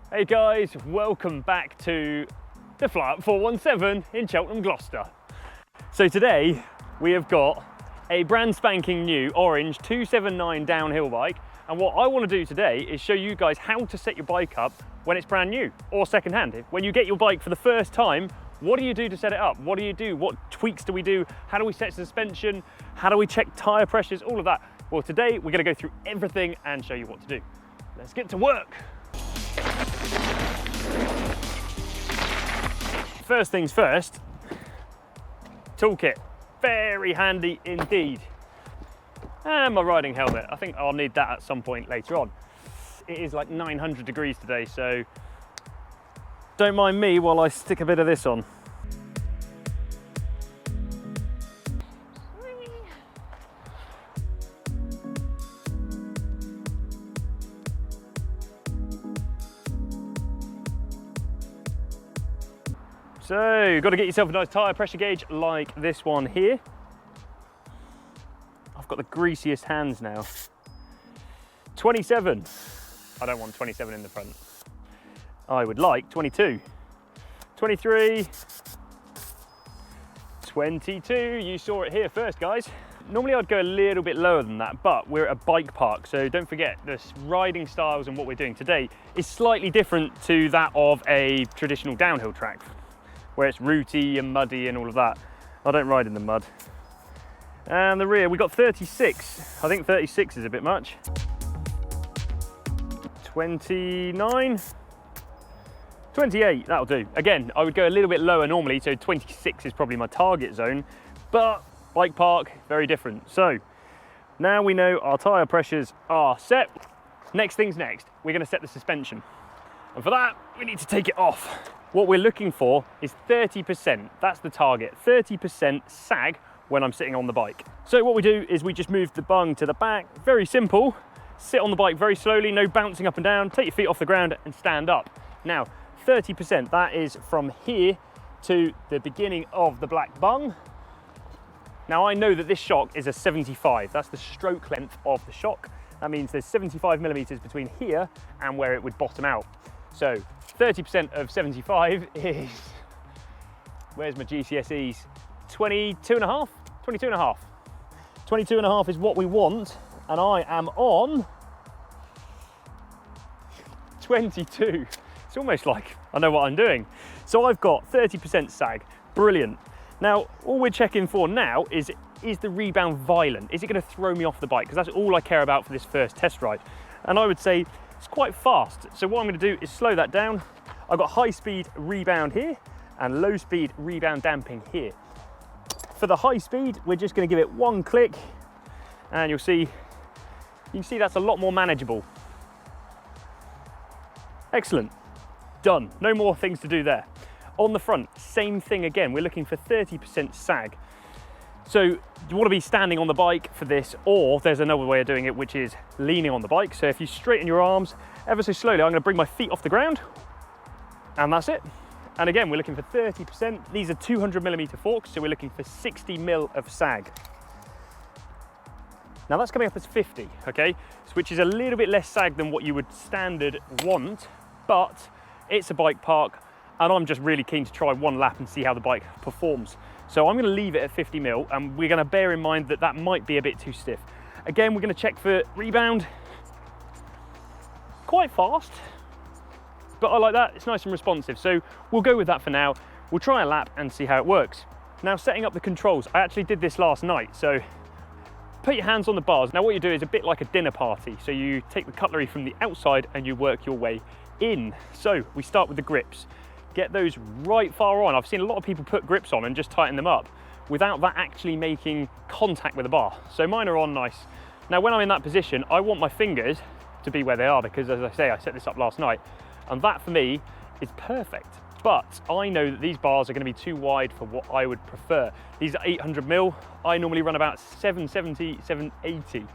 Hey guys, welcome back to the Fly Up 417 in Cheltenham, Gloucester. So today we have got a brand spanking new orange 279 downhill bike, and what I want to do today is show you guys how to set your bike up when it's brand new or second hand. When you get your bike for the first time, what do you do to set it up? What do you do? What tweaks do we do? How do we set suspension? How do we check tyre pressures? All of that. Well, today we're going to go through everything and show you what to do. Let's get to work. First things first, toolkit, very handy indeed. And my riding helmet, I think I'll need that at some point later on. It is like 900 degrees today, so don't mind me while I stick a bit of this on. So you've got to get yourself a nice tyre pressure gauge like this one here. I've got the greasiest hands now. 27. I don't want 27 in the front. I would like 22. 23. 22. You saw it here first, guys. Normally I'd go a little bit lower than that, but we're at a bike park, so don't forget the riding styles and what we're doing today is slightly different to that of a traditional downhill track, where it's rooty and muddy and all of that. I don't ride in the mud. And the rear, we got 36. I think 36 is a bit much. 29. 28, that'll do. Again, I would go a little bit lower normally, so 26 is probably my target zone, but bike park, very different. So now we know our tyre pressures are set. Next thing's next, we're gonna set the suspension. And for that, we need to take it off. What we're looking for is 30%, that's the target, 30% sag when I'm sitting on the bike. So what we do is we just move the bung to the back, very simple, sit on the bike very slowly, no bouncing up and down, take your feet off the ground and stand up. Now, 30%, that is from here to the beginning of the black bung. Now I know that this shock is a 75, that's the stroke length of the shock. That means there's 75 millimeters between here and where it would bottom out. So 30% of 75 is, where's my GCSEs? 22 and a half? 22 and a half. 22 and a half is what we want, and I am on 22. It's almost like I know what I'm doing. So I've got 30% sag, brilliant. Now, all we're checking for now is the rebound violent? Is it gonna throw me off the bike? Because that's all I care about for this first test ride. And I would say it's quite fast. So what I'm gonna do is slow that down. I've got high speed rebound here and low speed rebound damping here. For the high speed, we're just gonna give it one click and you can see that's a lot more manageable. Excellent, done. No more things to do there. On the front, same thing again. We're looking for 30% sag. So you want to be standing on the bike for this, or there's another way of doing it, which is leaning on the bike. So if you straighten your arms ever so slowly, I'm going to bring my feet off the ground, and that's it. And again, we're looking for 30%. These are 200 millimeter forks, so we're looking for 60 mil of sag. Now that's coming up as 50, okay? Which is a little bit less sag than what you would standard want, but it's a bike park, and I'm just really keen to try one lap and see how the bike performs. So I'm gonna leave it at 50 mil, and we're gonna bear in mind that that might be a bit too stiff. Again, we're gonna check for rebound. Quite fast, but I like that, it's nice and responsive. So we'll go with that for now. We'll try a lap and see how it works. Now, setting up the controls. I actually did this last night, so put your hands on the bars. Now what you do is a bit like a dinner party. So you take the cutlery from the outside and you work your way in. So we start with the grips. Get those right far on. I've seen a lot of people put grips on and just tighten them up without that actually making contact with the bar. So mine are on nice. Now when I'm in that position, I want my fingers to be where they are, because as I say, I set this up last night, and that for me is perfect. But I know that these bars are going to be too wide for what I would prefer. These are 800 mil. I normally run about 770, 780.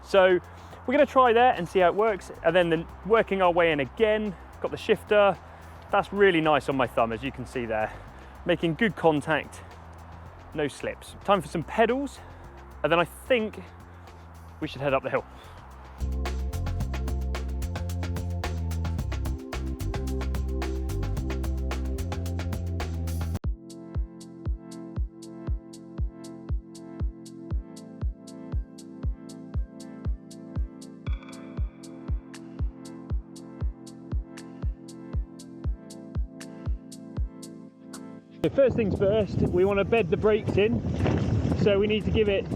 So we're going to try there and see how it works. And then working our way in again, got the shifter. That's really nice on my thumb, as you can see there. Making good contact, no slips. Time for some pedals, and then I think we should head up the hill. First things first, we want to bed the brakes in. So we need to give it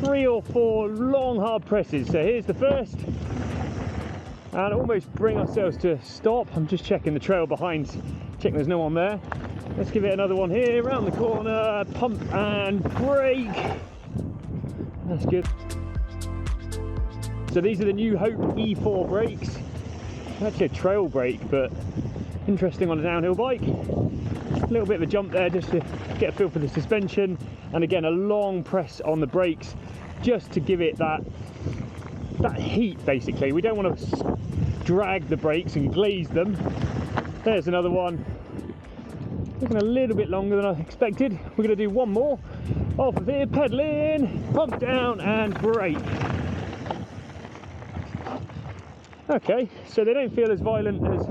3 or 4 long hard presses. So here's the first. And almost bring ourselves to a stop. I'm just checking the trail behind, checking there's no one there. Let's give it another one here, around the corner, pump and brake. That's good. So these are the new Hope E4 brakes. Actually a trail brake, but interesting on a downhill bike. A little bit of a jump there just to get a feel for the suspension, and again a long press on the brakes just to give it that heat basically. We don't want to drag the brakes and glaze them. There's another one. Looking a little bit longer than I expected. We're going to do one more. Off of here, pedaling, pump down and brake. Okay, so they don't feel as violent as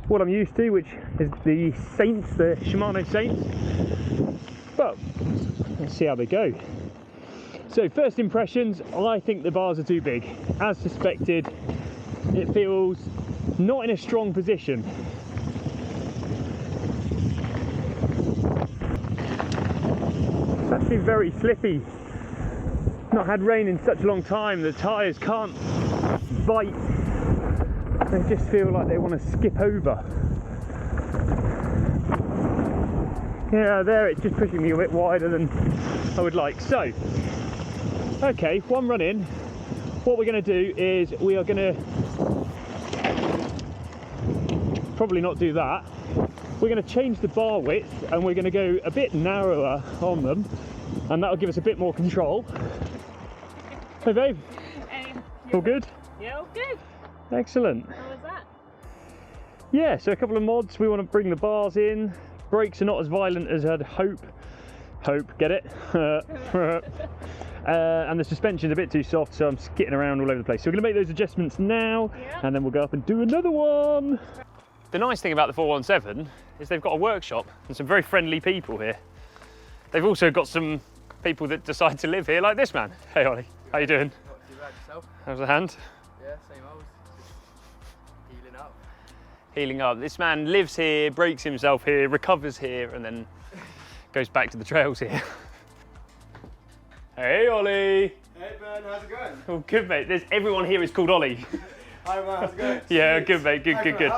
what I'm used to, which is the Saints, the Shimano Saints. But let's see how they go. So first impressions, I think the bars are too big. As suspected, it feels not in a strong position. It's actually very slippy. Not had rain in such a long time, the tyres can't bite. They just feel like they want to skip over. Yeah, there it's just pushing me a bit wider than I would like. So, okay, one run in. What we're going to do is we are going to probably not do that. We're going to change the bar width and we're going to go a bit narrower on them, and that'll give us a bit more control. Hey babe. Hey. All good? Yeah, all good. Excellent. How was that? Yeah, so a couple of mods. We want to bring the bars in. Brakes are not as violent as I'd hope. Get it? And the suspension's a bit too soft, so I'm skidding around all over the place. So we're going to make those adjustments now, and then we'll go up and do another one. The nice thing about the 417 is they've got a workshop and some very friendly people here. They've also got some people that decide to live here, like this man. Hey Ollie, how you doing? Not too bad, yourself? How's the hand? Yeah, same old. Just healing up. Healing up. This man lives here, breaks himself here, recovers here, and then goes back to the trails here. Hey Ollie! Hey man, how's it going? Oh, good mate. Everyone here is called Ollie. Hi man, how's it going? Yeah, good mate, good.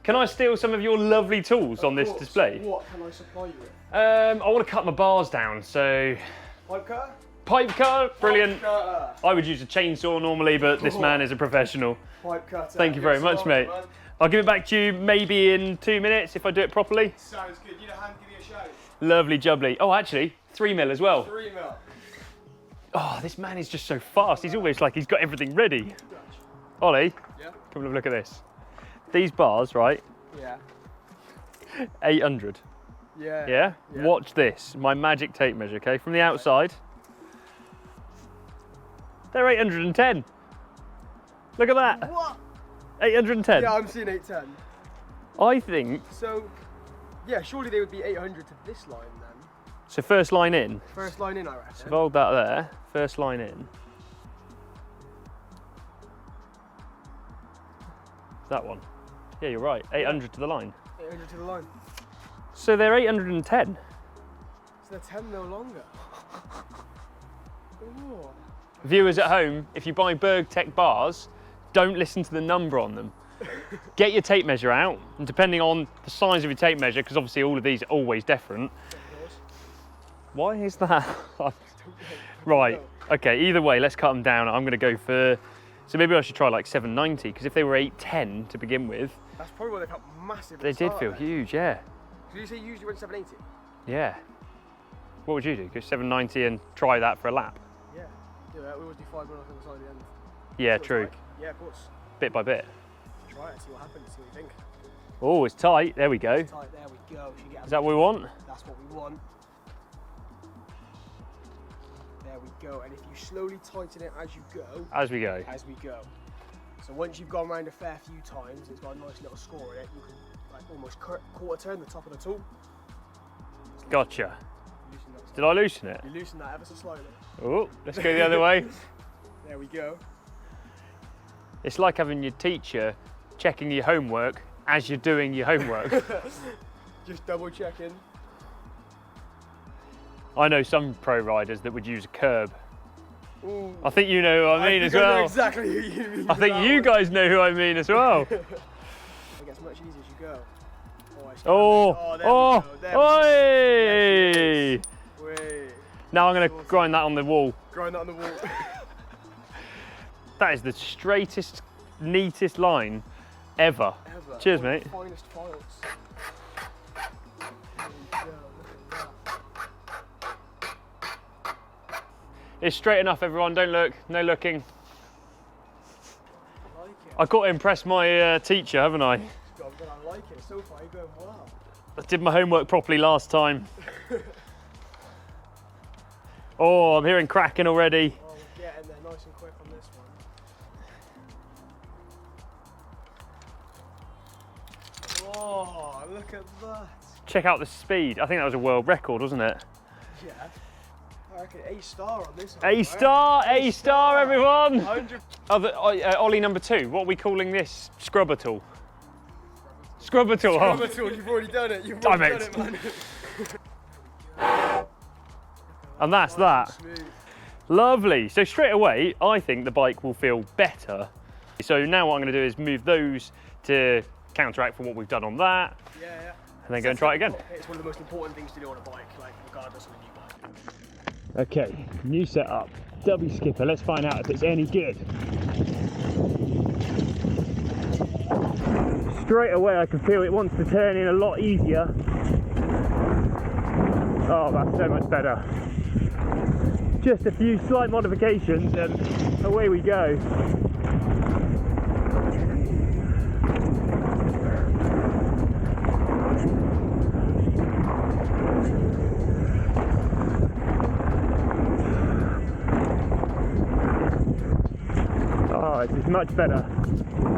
Can I steal some of your lovely tools on this course. display? What can I supply you with? I want to cut my bars down, so... Pipe cutter? Pipe cutter, brilliant. Pipe cutter. I would use a chainsaw normally, but this man is a professional. Pipe cutter. Thank you very Good much, start, mate. man. I'll give it back to you maybe in 2 minutes if I do it properly. Sounds good. You know how to give me a shout. Lovely jubbly. Oh, actually, 3 mil as well. 3 mil. Oh, this man is just so fast. He's almost like he's got everything ready. Ollie, Yeah? come and have a look at this. These bars, right? Yeah. 800. Yeah. Yeah? Watch this. My magic tape measure, okay? From the outside, they're 810. Look at that. What? 810. Yeah, I'm seeing 810. I think, So, yeah, surely they would be 800 to this line then. so first line in. First line in, I So reckon. if I hold that there, first line in. That one. Yeah, you're right. 800 to the line. 800 to the line. So they're 810. So they're 10 mil longer. Ooh. Viewers at home, if you buy Bergtech bars, don't listen to the number on them. Get your tape measure out, and depending on the size of your tape measure, because obviously all of these are always different. Why is that? Right, okay, either way, let's cut them down. I'm gonna go for, so maybe I should try like 790, because if they were 810 to begin with, That's probably why they felt massive. they did feel huge, yeah. Did you say you usually went 780? Yeah. What would you do? Go 790 and try that for a lap? Yeah. Do that. We always do 5 minutes on the side of the end. Yeah, See what it's true. like. Yeah, of course. Bit by bit. Try it, see what happens, see what you think. Oh, it's tight. There we go. Tight, there we go. If you get Is that what we want? That's what we want. There we go. And if you slowly tighten it as you go, As we go. So once you've gone around a fair few times, it's got a nice little score in it. You can like almost quarter turn the top of the tool. Gotcha. Loosen that Did I loosen it? You loosen that ever so slightly. Oh, let's go the other way. There we go. It's like having your teacher checking your homework as you're doing your homework. Just double checking. I know some pro riders that would use a curb. Ooh. I think you know who I mean as I know well. exactly who you mean. I think you guys know who I mean as well. It gets much easier as you go. Oh, there we go, there we oi! go. Wait. Now I'm going to grind that on the wall. Grind that on the wall. That is the straightest, neatest line ever. Ever. Cheers, One of mate. the finest files. There we go, look at that. It's straight enough, everyone. Don't look. No looking. I like it. I've got to impress my teacher, haven't I? God, but I like it. So far, you're going well. I did my homework properly last time. Oh, I'm hearing cracking already. Oh, we're getting there nice and quick on this one. Oh, look at that. Check out the speed. I think that was a world record, wasn't it? Yeah. I reckon A-star on this one. A-star, A-star, everyone. 100. Ollie number 2. What are we calling this? Scrubber tool. Scrubber tool. Scrubber tool, you've already done it. You've Damn already it. done it, man. And that's that. Smooth. Lovely. So straight away, I think the bike will feel better. So now what I'm going to do is move those to counteract for what we've done on that, Yeah, yeah. and then go and try it again. It's one of the most important things to do on a bike, like regardless of a new bike. Okay, new setup. W skipper. Let's find out if it's any good. Straight away, I can feel it wants to turn in a lot easier. Oh, that's so much better. Just a few slight modifications and away we go. Oh, this is much better.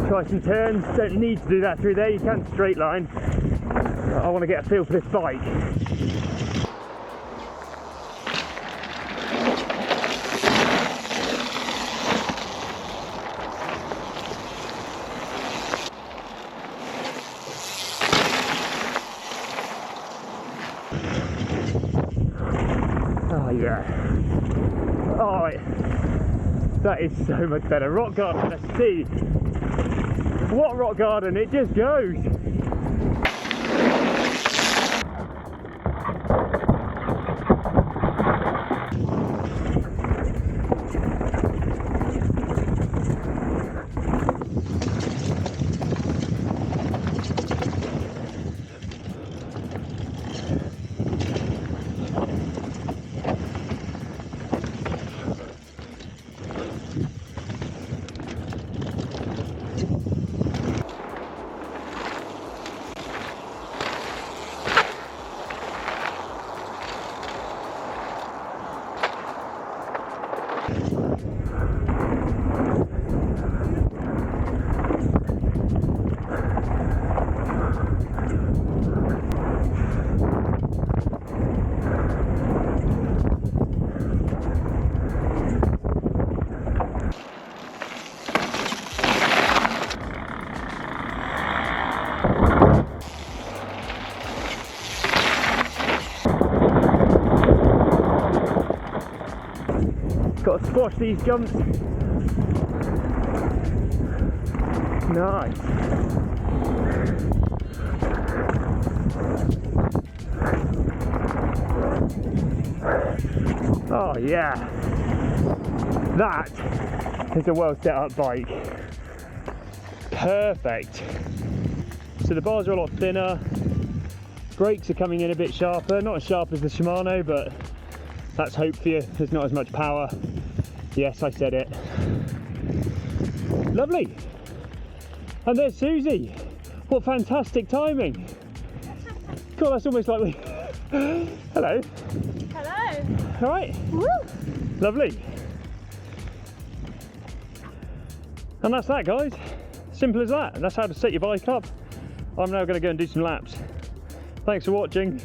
Try some turns, don't need to do that through there, you can straight line. I want to get a feel for this bike. Oh yeah. Oh, that is so much better. Rock garden, let's see. What rock garden? It just goes. Got to squash these jumps. Nice. Oh yeah. That is a well set up bike. Perfect. So the bars are a lot thinner. Brakes are coming in a bit sharper. Not as sharp as the Shimano, but that's hope for you. There's not as much power. Yes, I said it. Lovely. And there's Susie. What fantastic timing. God, that's almost like we... Hello. Hello. All right. Woo. Lovely. And that's that, guys. Simple as that. That's how to set your bike up. I'm now going to go and do some laps. Thanks for watching.